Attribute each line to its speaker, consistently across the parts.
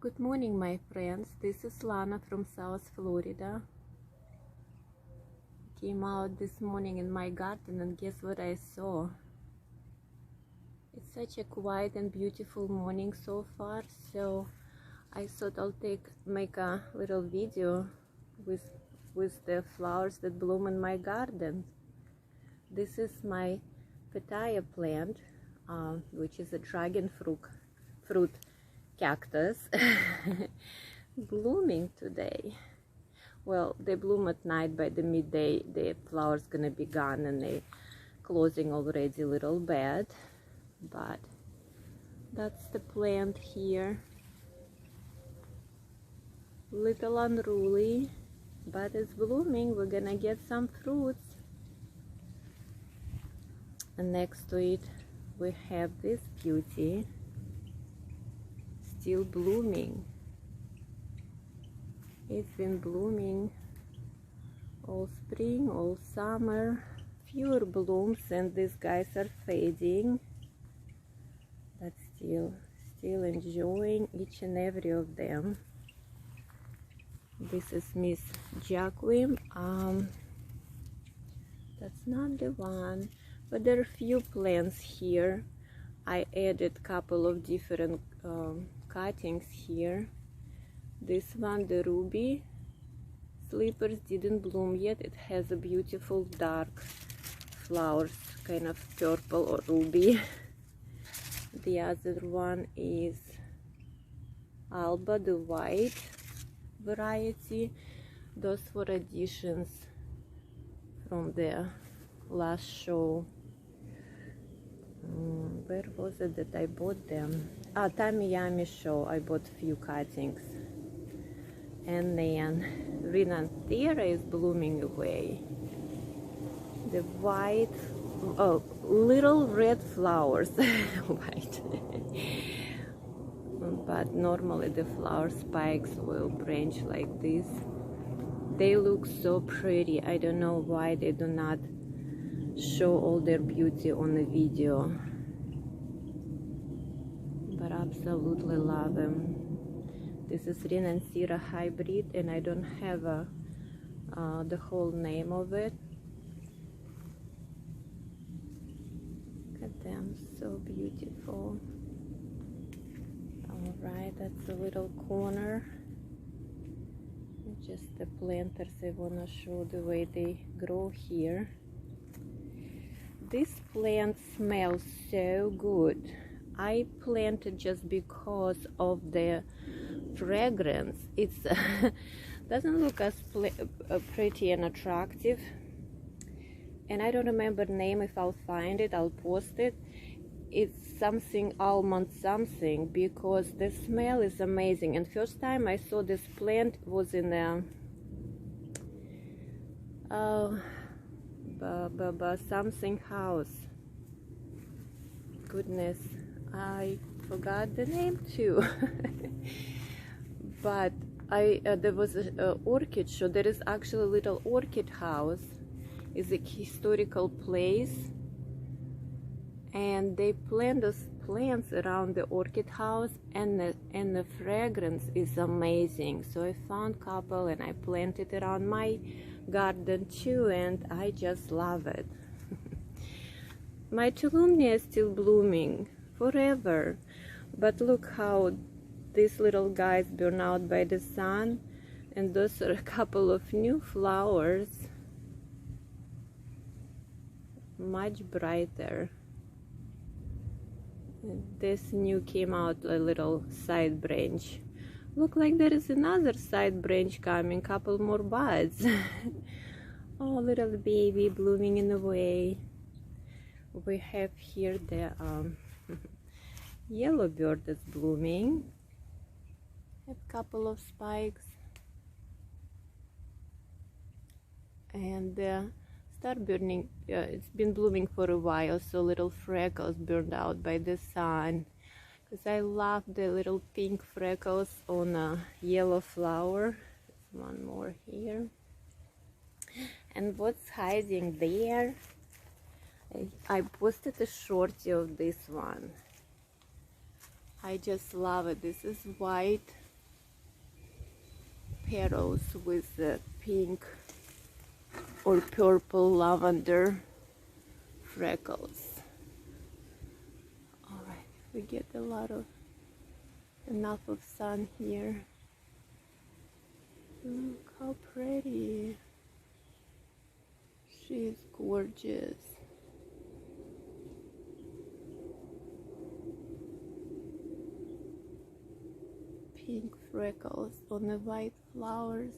Speaker 1: Good morning, my friends. This is Lana from South Florida. Came out this morning in my garden and guess what I saw? It's such a quiet and beautiful morning so far, so I thought I'll make a little video with the flowers that bloom in my garden. This is my pitaya plant, which is a dragon fruit cactus blooming today. Well, they bloom at night. By the midday the flowers gonna be gone and they closing already a little bit, but that's the plant here. Little unruly, but it's blooming. We're gonna get some fruits. And next to it we have this beauty, still blooming. It's been blooming all spring, all summer. Fewer blooms and these guys are fading, but still enjoying each and every of them. This is Miss Jacqueline. That's not the one, but there are few plants here. I added a couple of different cuttings here. This one, the ruby slippers, didn't bloom yet. It has a beautiful dark flowers, kind of purple or ruby. The other one is Alba, the white variety. Those were additions from the last show. Where was it that I bought them? Tamiyami show. I bought a few cuttings. And then Rinanciera is blooming away. The white, little red flowers, white. But normally the flower spikes will branch like this. They look so pretty. I don't know why they do not show all their beauty on the video, but absolutely love them. This is Rinanciera Hybrid, and I don't have the whole name of it. Look at them, so beautiful. All right, that's a little corner. Just the planters. I want to show the way they grow here. This plant smells so good. I planted just because of the fragrance. It doesn't look as pretty and attractive, and I don't remember the name. If I'll find it, I'll post it. It's something almond something, because the smell is amazing. And first time I saw this plant was in a something house. Goodness, I forgot the name too. But there was a orchid show. There is actually a little orchid house. It's a historical place, and they plant those plants around the orchid house, and the fragrance is amazing. So I found a couple and I planted around my garden too, and I just love it. My Chalumnia is still blooming forever, but look how these little guys burn out by the sun, and those are a couple of new flowers, much brighter. This new came out a little side branch. Look like there is another side branch coming, couple more buds. Oh, little baby blooming in the way. We have here the yellow bird that's blooming. A couple of spikes, and start burning. It's been blooming for a while, so little freckles burned out by the sun, because I love the little pink freckles on a yellow flower. There's one more here. And what's hiding there? I posted a shorty of this one. I just love it. This is white petals with the pink or purple lavender freckles. All right, we get enough of sun here. Look how pretty. She's gorgeous. Pink freckles on the white flowers.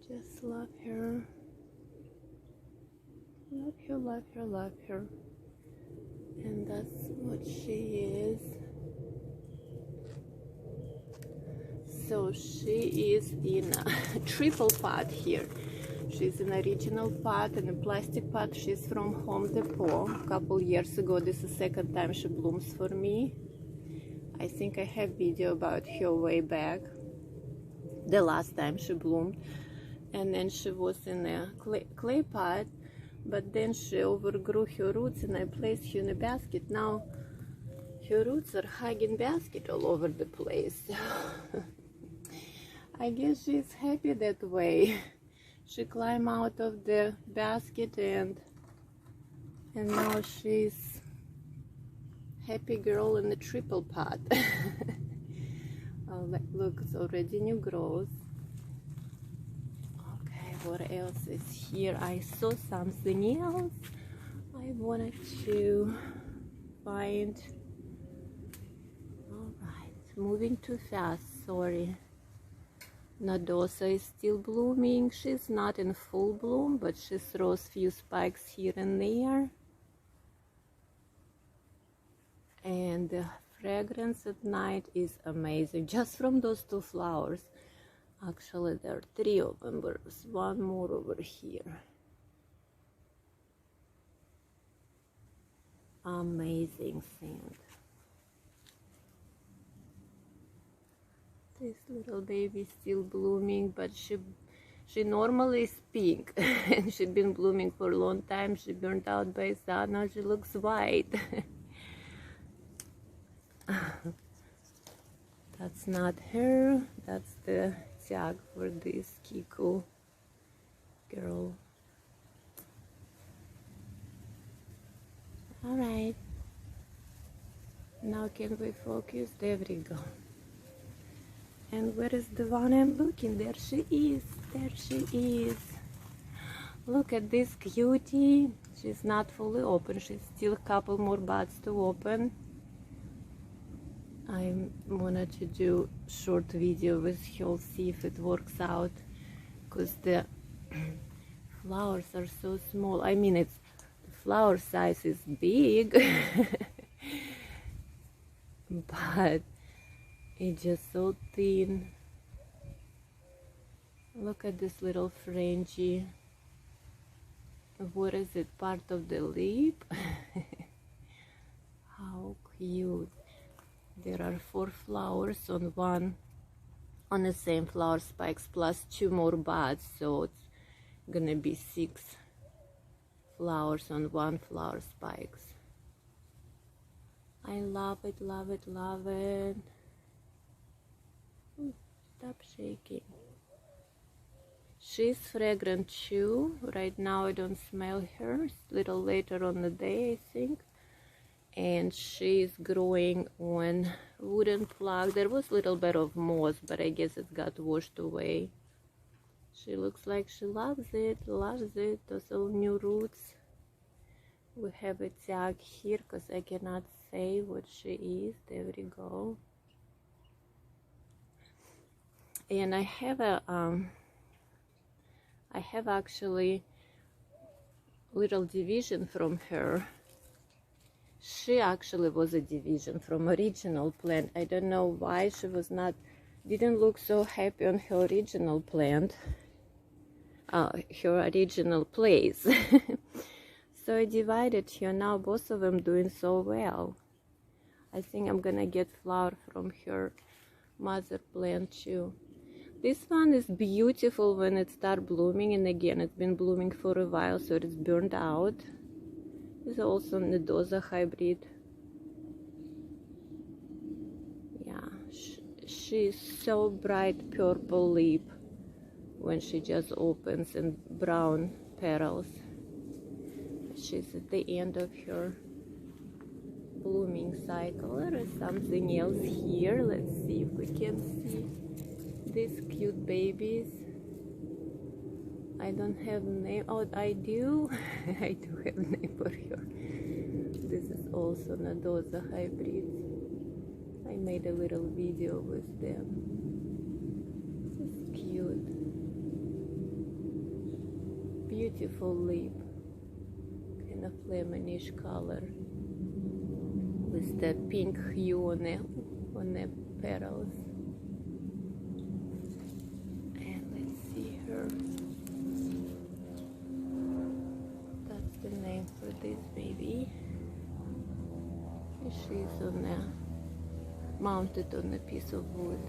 Speaker 1: Just love her. Love her, love her, love her. And that's what she is. So she is in a triple pot here. She's in an original pot and a plastic pot. She's from Home Depot a couple years ago. This is the second time she blooms for me. I think I have video about her way back, the last time she bloomed. And then she was in a clay pot, but then she overgrew her roots and I placed her in a basket. Now her roots are hugging basket all over the place. I guess she's happy that way. She climbed out of the basket and now she's happy girl in the triple pot. Oh, look, it's already new growth. Okay, what else is here? I saw something else I wanted to find. All right, moving too fast, sorry. Nadosa is still blooming. She's not in full bloom, but she throws few spikes here and there. And the fragrance at night is amazing, just from those two flowers. Actually, there are 3 of them, but there's one more over here. Amazing scent. This little baby is still blooming, but she normally is pink and she's been blooming for a long time. She burned out by sun. Now she looks white. That's not her. That's the tag for this Kiku girl. All right. Now can we focus? There we go. And where is the one I'm looking? There she is. There she is. Look at this cutie. She's not fully open. She's still a couple more buds to open. I wanted to do short video with her, see if it works out, because the flowers are so small. I mean, the flower size is big, but it's just so thin. Look at this little fringy. What is it? Part of the lip? How cute. There are 4 flowers on the same flower spikes, plus 2 more buds, so it's gonna be 6 flowers on 1 flower spikes. I love it, love it, love it. Stop shaking. She's fragrant too. Right now I don't smell her. It's a little later on the day, I think. And she's growing on wooden plug. There was a little bit of moss, but I guess it got washed away. She looks like she loves it, loves it. Those little new roots. We have a tag here because I cannot say what she is. There we go. And I have actually little division from her. She actually was a division from original plant. I don't know why she didn't look so happy on her original plant, her original place. So I divided her. Now both of them doing so well. I think I'm gonna get flower from her mother plant too. This one is beautiful when it starts blooming, and again it's been blooming for a while, so it's burned out. This is also Nadosa Hybrid. Yeah, she she's so bright purple leaf when she just opens, and brown petals. She's at the end of her blooming cycle. There is something else here. Let's see if we can see these cute babies. I don't have name. Oh, I do. I do have name for her. This is also Nadosa Hybrid. I made a little video with them. It's cute. Beautiful leaf. Kind of lemonish color with the pink hue on the petals. And let's see her. That's the name for this baby. She's mounted on a piece of wood.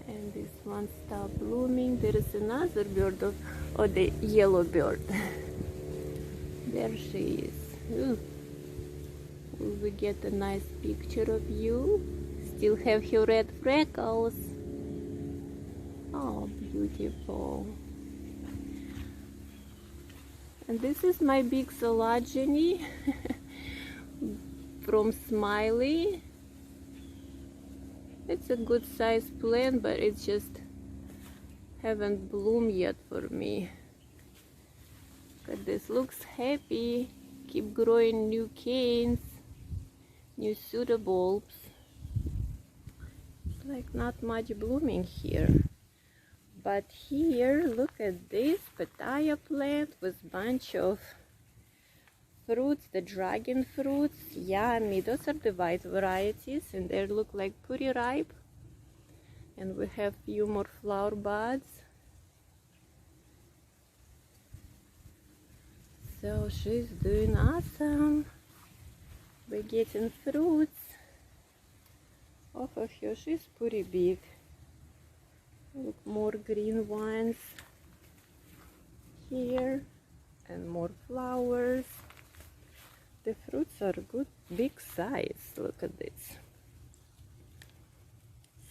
Speaker 1: And this one stopped blooming. There is another bird the yellow bird. There she is. Ooh. Will we get a nice picture of you? Still have your red freckles. Oh, beautiful. And this is my big Chalumnia from Smiley. It's a good sized plant, but it just haven't bloomed yet for me. But this looks happy. Keep growing new canes, new pseudobulbs. Like not much blooming here. But here, look at this pitaya plant with bunch of fruits, the dragon fruits. Yummy. Those are the white varieties and they look like pretty ripe. And we have few more flower buds. So she's doing awesome. We're getting fruits off of her. She's pretty big. Look, more green ones here and more flowers. The fruits are good, big size. Look at this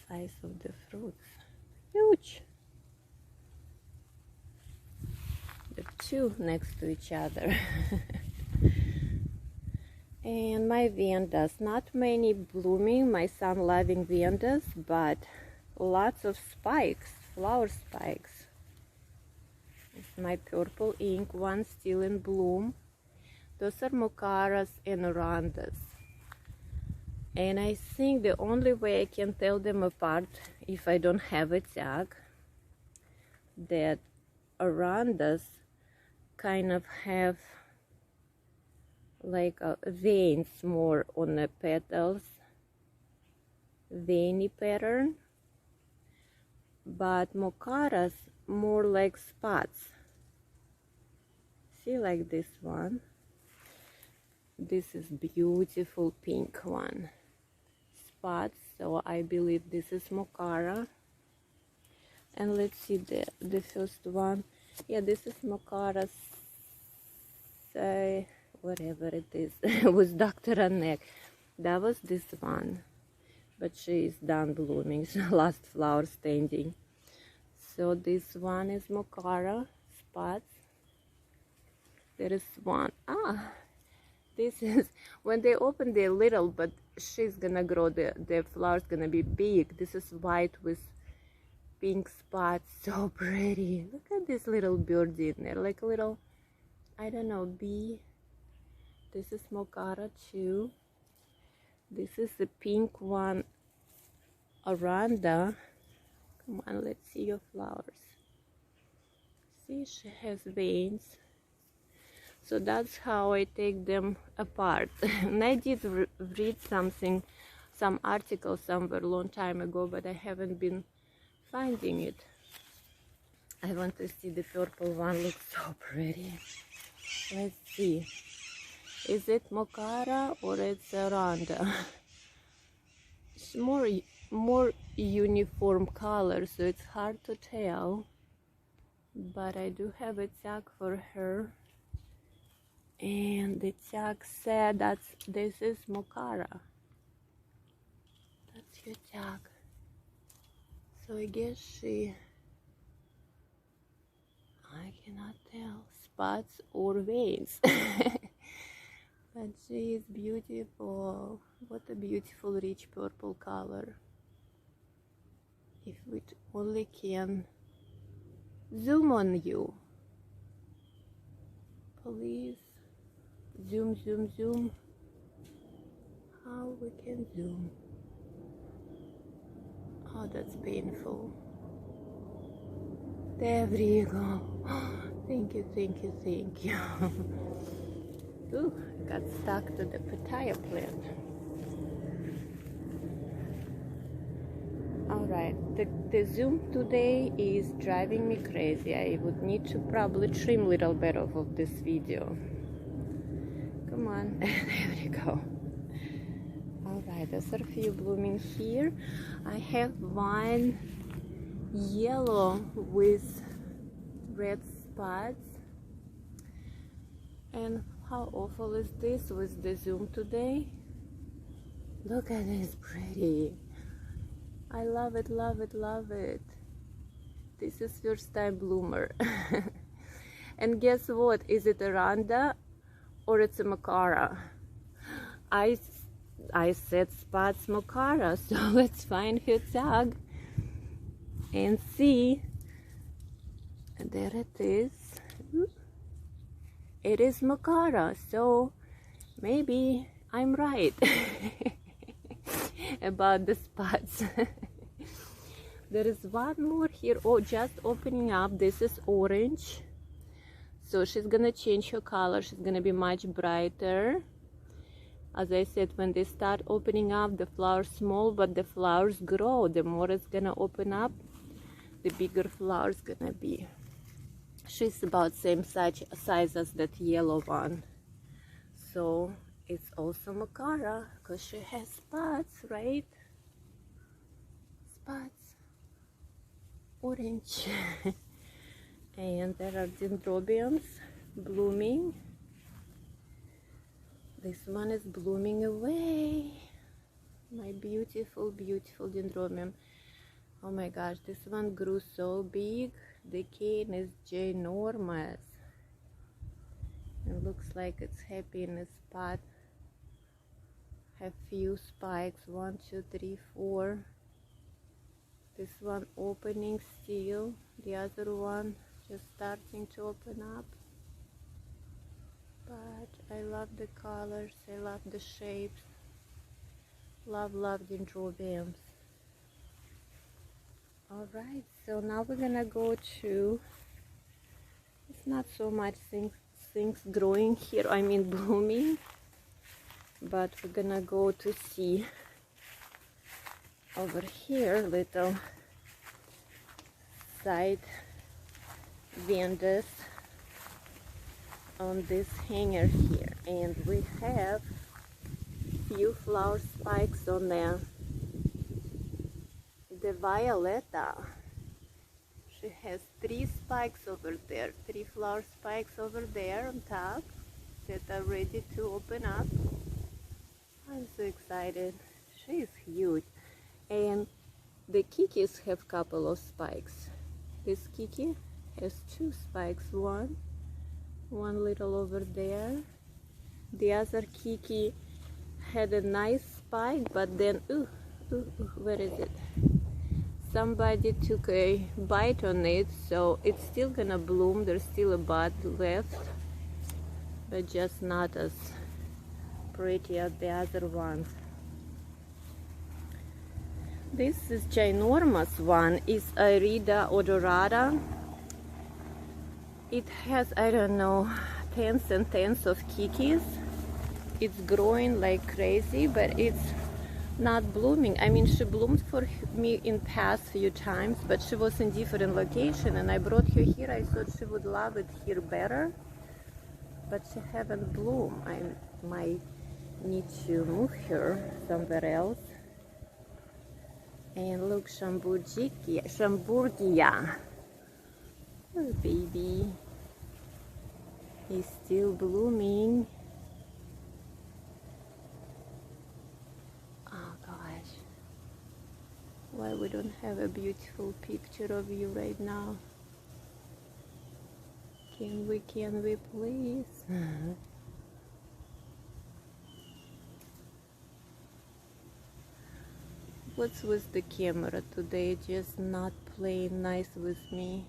Speaker 1: size of the fruits, huge. The two next to each other. And my Vendas, not many blooming, my son loving Vendas, but lots of spikes, flower spikes. It's my purple ink one still in bloom. Those are Moccatas and Orandas. And I think the only way I can tell them apart, if I don't have a tag, that Orandas kind of have like veins more on the petals, veiny pattern, but Moccatas more like spots. See, like this one. This is beautiful pink one. Spots, so I believe this is Moccata. And let's see the first one. Yeah, this is Moccata, whatever it is, with Dr. Anek. That was this one, but she is done blooming. It's the last flower standing. So this one is Moccata, spots. There is one. This is, when they open, they're little, but she's gonna grow, the flower's gonna be big. This is white with pink spots, so pretty. Look at this little bird in there, like a little, I don't know, bee. This is Moccata too. This is the pink one, Oranda. Come on, let's see your flowers. See, she has veins. So that's how I take them apart. And I did read something, some article somewhere a long time ago, but I haven't been finding it. I want to see the purple one, looks so pretty. Let's see. Is it Moccata or it's Oranda? It's more uniform color, so it's hard to tell. But I do have a tag for her. And the tag said that this is Moccata. That's her tag. So I guess she, I cannot tell, spots or veins. But she is beautiful. What a beautiful rich purple color. If we only can zoom on you. Please. Zoom, zoom, zoom. How we can zoom? Oh, that's painful. There you go. Thank you, thank you, thank you. Ooh, I got stuck to the pitaya plant. Alright, the zoom today is driving me crazy. I would need to probably trim a little bit off of this video. Come on, there we go. Alright, there's a few blooming here. I have one yellow with red spots. And how awful is this with the zoom today? Look at this pretty. I love it, love it, love it. This is first time bloomer. And guess what? Is it a Randa or it's a Moccata? I said spots Moccata, so let's find her tag and see. And there it is. It is Moccata, so maybe I'm right about the spots. There is one more here. Oh, just opening up. This is orange, so she's gonna change her color. She's gonna be much brighter. As I said, when they start opening up, the flowers small, but the flowers grow. The more it's gonna open up, the bigger flowers gonna be. She's about same size as that yellow one, so it's also Moccata because she has spots, right? Spots, orange. And there are Dendrobiums blooming. This one is blooming away. My beautiful, beautiful Dendrobium. Oh my gosh, this one grew so big. The cane is ginormous. It looks like it's happy in a spot. Have few spikes, 1, 2, 3, 4. This one opening still. The other one just starting to open up. But I love the colors, I love the shapes. Love, love Dendrobiums. Alright, so now we're gonna go to, it's not so much things growing here, I mean blooming, but we're gonna go to see over here little side vendors on this hanger here, and we have few flower spikes on there. The Violetta, she has 3 spikes over there, 3 flower spikes over there on top that are ready to open up. I'm so excited. She is huge. And the Kikis have couple of spikes. This Kiki has 2 spikes, one little over there. The other Kiki had a nice spike, but then where is it? Somebody took a bite on it, so it's still gonna bloom. There's still a bud left, but just not as pretty as the other ones. This is ginormous one. Is a Rita Odorada. It has, I don't know, tens and tens of Kikis. It's growing like crazy, but it's not blooming. I mean, she bloomed for me in past few times, but she was in different location, and I brought her here. I thought she would love it here better, but she haven't bloomed. I might need to move her somewhere else. And look, Shamburgia. Oh, baby, he's still blooming. Why we don't have a beautiful picture of you right now? Can we please? What's with the camera today? Just not playing nice with me.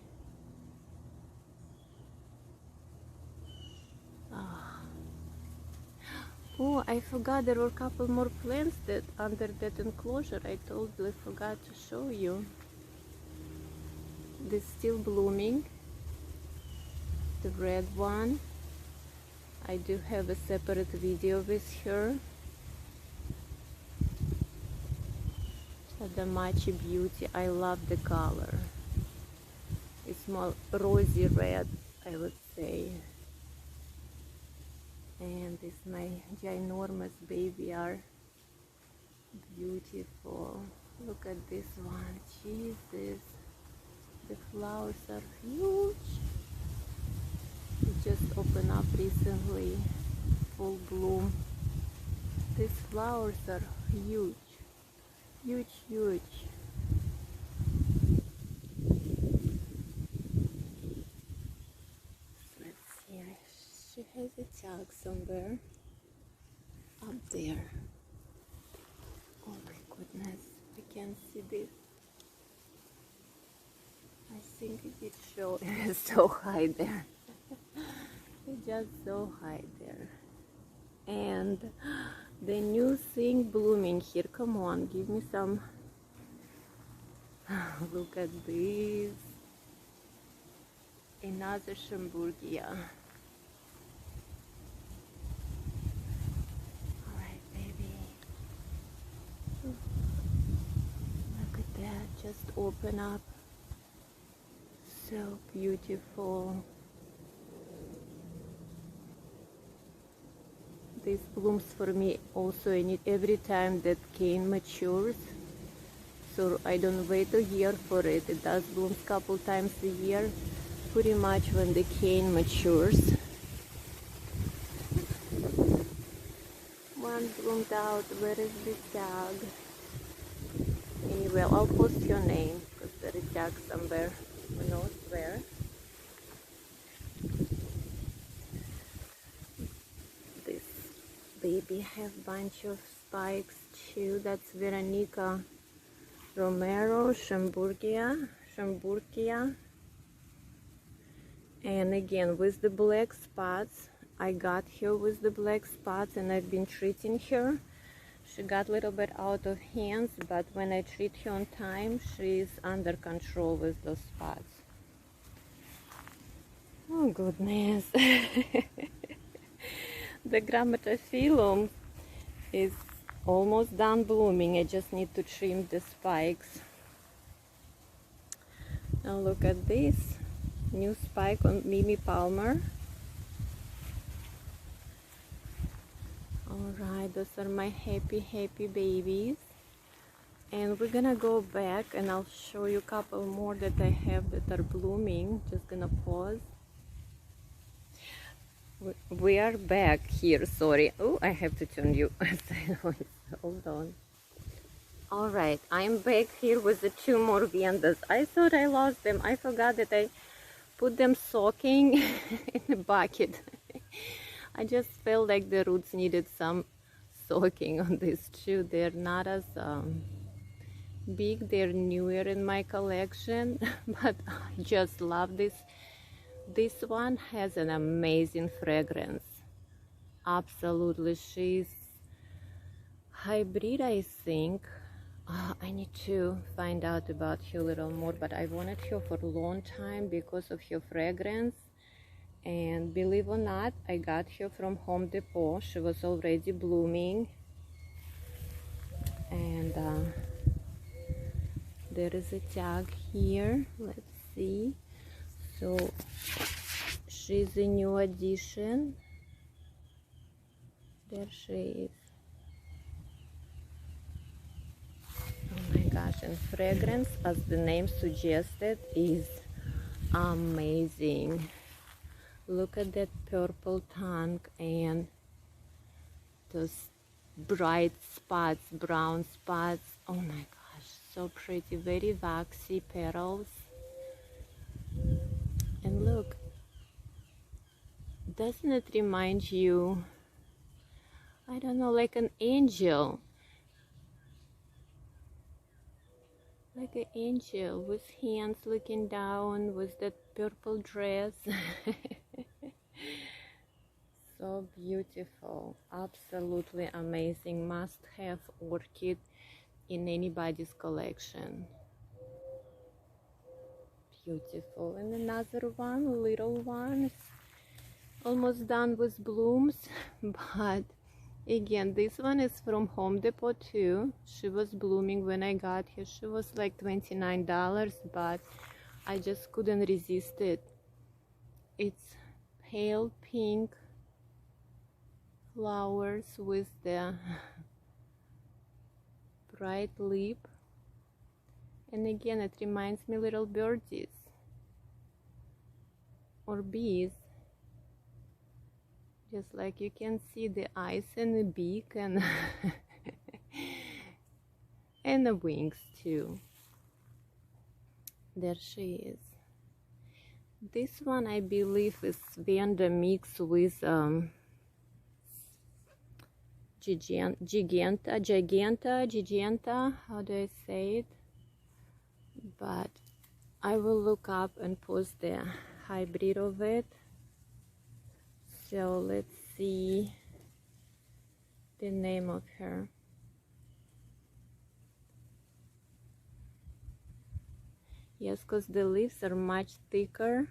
Speaker 1: Oh, I forgot there were a couple more plants that under that enclosure. I totally forgot to show you. This still blooming. The red one. I do have a separate video with her. The Machi Beauty. I love the color. It's more rosy red, I would say. And this my ginormous baby are beautiful. Look at this one. Jesus, the flowers are huge. It just opened up recently, full bloom. These flowers are huge, huge, huge. She has a tag somewhere up there. Oh my goodness, I can't see this. I think it did show. It's so high there. It's just so high there. And the new thing blooming here. Come on, give me some. Look at this. Another Shamburgia. Just open up. So beautiful. This blooms for me also every time that cane matures. So I don't wait a year for it. It does bloom a couple times a year, pretty much when the cane matures. One bloomed out. Where is the tag? Anyway, I'll post your name because there is tag somewhere. Who knows where? This baby have bunch of spikes too. That's Veronica Romero, Shamburgia. And again with the black spots. I got her with the black spots and I've been treating her. She got a little bit out of hands, but when I treat her on time, she's under control with those spots. Oh goodness. The Grammatophyllum is almost done blooming. I just need to trim the spikes. Now look at this new spike on Mimi Palmer. Alright, those are my happy babies. And we're gonna go back and I'll show you a couple more that I have that are blooming. Just gonna pause. We are back here, sorry. Oh, I have to turn you sideways. Hold on. Alright, I'm back here with the two more Vendas. I thought I lost them. I forgot that I put them soaking in a bucket. I just felt like the roots needed some soaking on this too. They're not as big. They're newer in my collection, but I just love this. This one has an amazing fragrance. Absolutely. She's hybrid, I think. I need to find out about her a little more, but I wanted her for a long time because of her fragrance. And believe or not, I got her from Home Depot. She was already blooming. And there is a tag here. Let's see. So she's a new addition. There she is. Oh my gosh, and fragrance, as the name suggested, is amazing. Look at that purple tongue and those bright spots, brown spots. Oh my gosh, so pretty, very waxy petals. And look, doesn't it remind you, I don't know, like an angel? Like an angel with hands looking down with that purple dress. So beautiful, absolutely amazing, must have orchid in anybody's collection. Beautiful. And another one, little one, almost done with blooms, but again, this one is from Home Depot too. She was blooming when I got here. She was like $29, but I just couldn't resist it. It's pale pink flowers with the bright lip, and again it reminds me little birdies or bees, just like you can see the eyes and the beak and and the wings too. There she is. This one I believe is Vanda mixed with giganta, how do I say it? But I will look up and post the hybrid of it. So let's see the name of her. Yes, because the leaves are much thicker.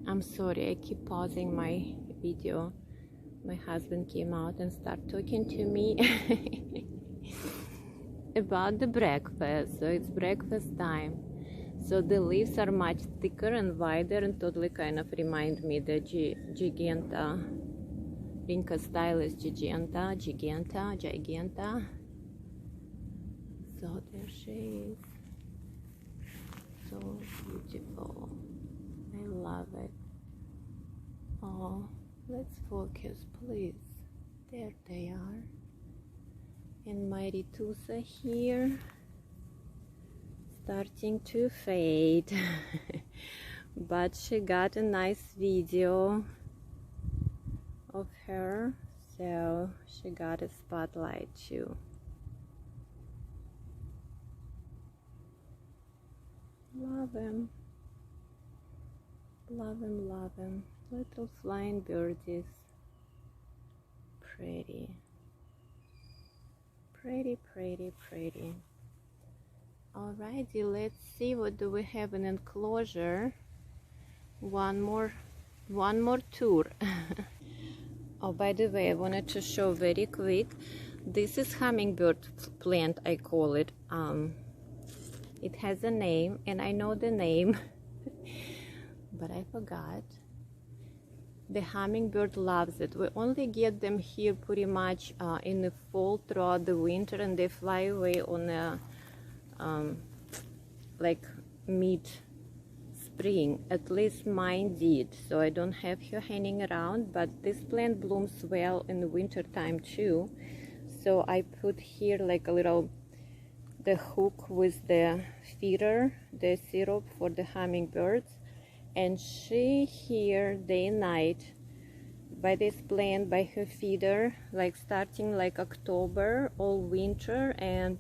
Speaker 1: I'm sorry, I keep pausing my video. My husband came out and started talking to me about the breakfast. So it's breakfast time. So the leaves are much thicker and wider and totally kind of remind me the giganta. Rinka style is giganta. So there she is. So beautiful. I love it. Oh, let's focus, please. There they are. And my Ritusa here, starting to fade. But she got a nice video of her, so she got a spotlight too. Love him. Love him, love him. Little flying birdies. Pretty. Pretty, pretty, pretty. Alrighty, let's see what do we have in enclosure. One more tour. Oh, by the way, I wanted to show very quick. This is Hummingbird Plant, I call it. It has a name, and I know the name, but I forgot. The hummingbird loves it. We only get them here pretty much in the fall throughout the winter, and they fly away on a like mid-spring. At least mine did, so I don't have her hanging around, but this plant blooms well in the winter time too. So I put here like a little the hook with the feeder, the syrup for the hummingbirds, and she here day and night by this plant, by her feeder, like starting like October all winter, and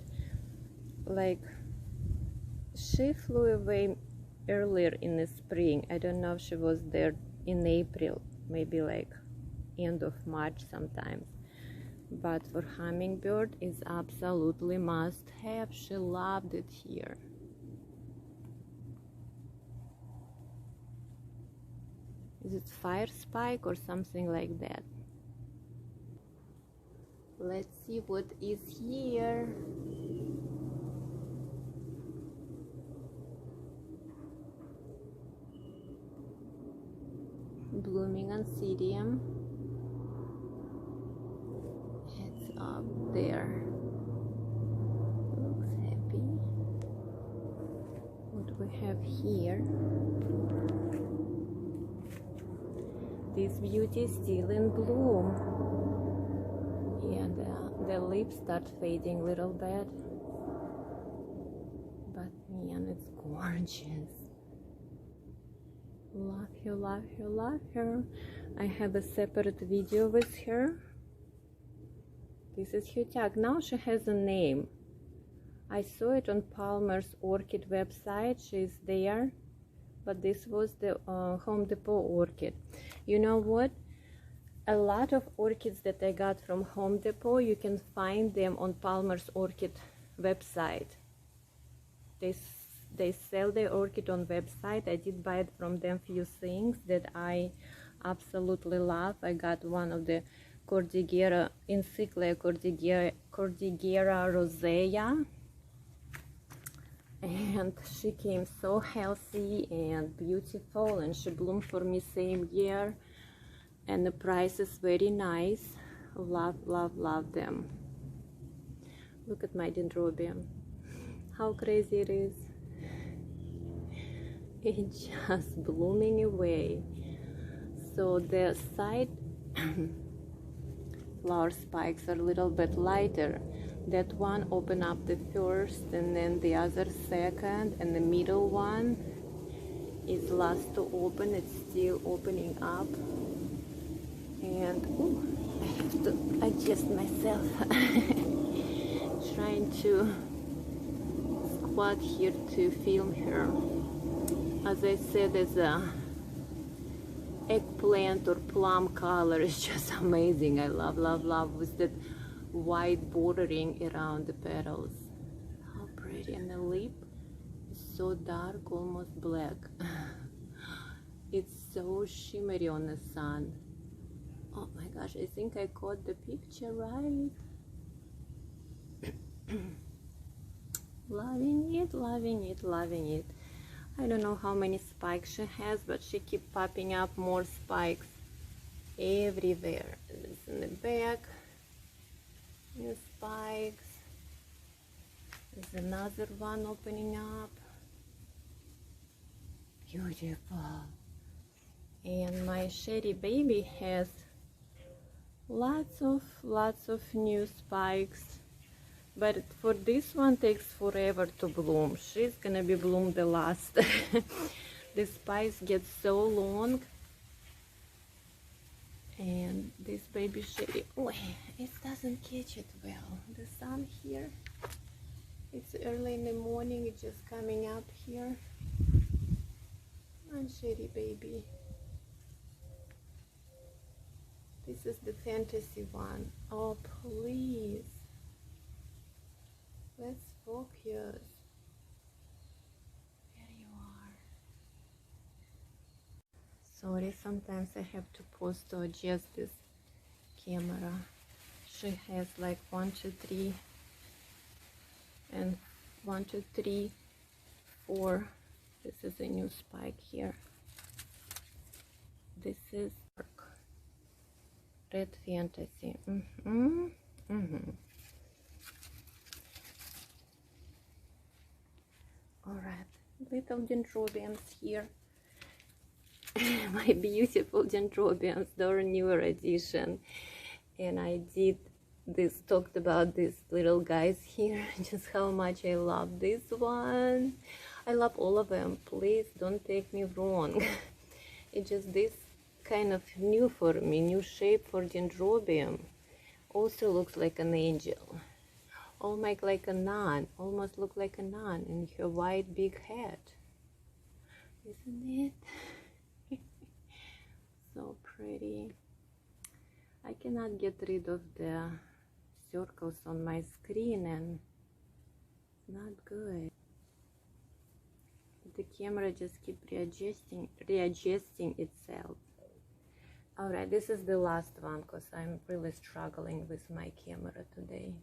Speaker 1: like she flew away earlier in the spring. I don't know if she was there in April, maybe like end of March sometimes. But for hummingbird is absolutely must have. She loved it here. Is it fire spike or something like that? Let's see what is here. Blooming Oncidium. It's up there. Looks happy. What do we have here? This beauty is still in bloom. And the leaves start fading a little bit, but man, it's gorgeous. Love her, love her, love her. I have a separate video with her. This is her tag. Now she has a name. I saw it on Palmer's Orchid website. She's there, but this was the Home Depot orchid. You know what? A lot of orchids that I got from Home Depot, you can find them on Palmer's Orchid website. They sell the orchid on website. I did buy it from them few things that I absolutely love. I got one of the Cordillera Encyclia Cordillera Rosea, and she came so healthy and beautiful, and she bloomed for me same year, and the price is very nice. Love, love, love them. Look at my dendrobium, how crazy it is. It's just blooming away. So the side flower spikes are a little bit lighter. That one open up the first, and then the other second, and the middle one is last to open. It's still opening up, and ooh, I have to adjust myself. Trying to squat here to film her. As I said, as a eggplant or plum color is just amazing. I love, love, love with that white bordering around the petals. How pretty. And the lip is so dark, almost black. It's so shimmery on the sun. Oh my gosh, I think I caught the picture right. Loving it, loving it, loving it. I don't know how many spikes she has, but she keep popping up more spikes everywhere. It's in the back, new spikes. There's another one opening up. Beautiful. And my Sherry baby has lots of new spikes. But for this one takes forever to bloom. She's gonna be bloomed the last. The spikes get so long. And this baby Sherry, oh, it doesn't catch it well. The sun here, it's early in the morning, it's just coming up here. And Sherry baby. This is the fantasy one. Oh, please. Let's focus. There you are. Sorry, sometimes I have to pause to adjust this camera. She has like 1, 2, 3, and 1, 2, 3, 4. This is a new spike here. This is Red Fantasy. Alright, little dendrobiums here. My beautiful dendrobiums, their newer edition. And I did this, talked about these little guys here, just how much I love this one. I love all of them, please don't take me wrong. It's just this kind of new for me, new shape for dendrobium. Also looks like an angel. Almost like a nun, almost look like a nun in her white big head. Isn't it? So pretty. I cannot get rid of the circles on my screen, and it's not good. The camera just keeps readjusting itself. Alright, this is the last one because I'm really struggling with my camera today.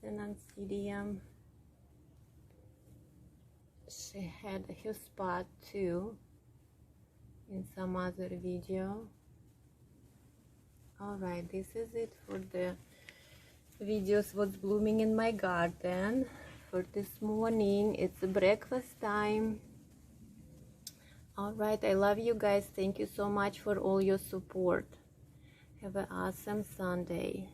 Speaker 1: Rinanciera. She had her spot too in some other video. Alright, this is it for the videos what's blooming in my garden for this morning. It's breakfast time. Alright, I love you guys. Thank you so much for all your support. Have an awesome Sunday.